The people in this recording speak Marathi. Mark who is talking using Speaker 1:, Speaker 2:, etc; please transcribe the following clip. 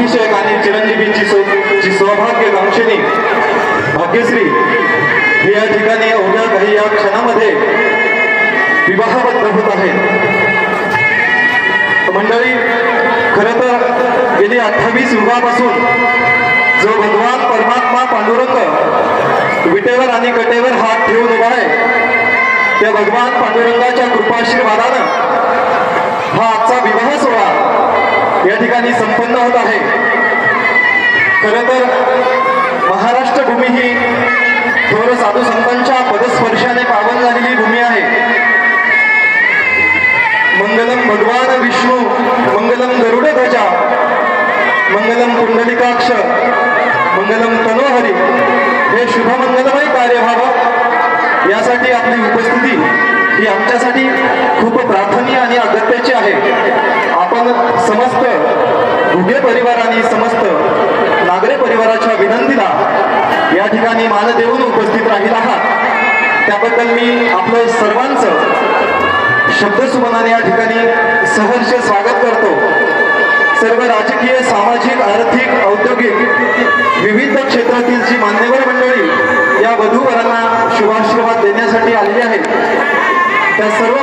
Speaker 1: अभिषेक आणि चिरंजीवीची सौभाग्यकांक्षिणी भाग्यश्री हे या ठिकाणी उद्या काही या क्षणामध्ये विवाहबद्ध होत आहेत। मंडळी, खरं तर गेली 28 युगापासून जो भगवान परमात्मा पांडुरंग विटेवर आणि कटेवर हात ठेवून उभा आहे, त्या भगवान पांडुरंगाच्या कृपाशीर्वादानं हा आजचा विवाह सोहळा या ठिकाणी संपन्न होत आहे। खरं तर महाराष्ट्र भूमी ही थोर साधू संतांच्या पदस्पर्शाने पावन झालेली भूमी आहे। मंगलम भगवान विष्णू, मंगलम गरुड ध्वजा, मंगलम पुंडलिकाक्ष, मंगलम तनोहरी हे शुभमंगलमय कार्य व्हावं यासाठी आपली उपस्थिती ही आमच्यासाठी खूप प्रार्थनीय आणि अगत्याची आहे। आपण समस्त घुगे परिवार आणि समस्त नागरे परिवाराच्या विनंतीला या ठिकाणी मान देऊन उपस्थित राहील आहात, त्याबद्दल मी आपलं सर्वांचं शब्दसुमनाने या ठिकाणी सहर्ष स्वागत करतो। सर्व राजकीय, सामाजिक, आर्थिक, औद्योगिक विविध क्षेत्रातील जी मान्यवर मंडळी या वधूवरांना शुभाशीर्वाद देण्यासाठी आलेली आहेत, त्या सर्व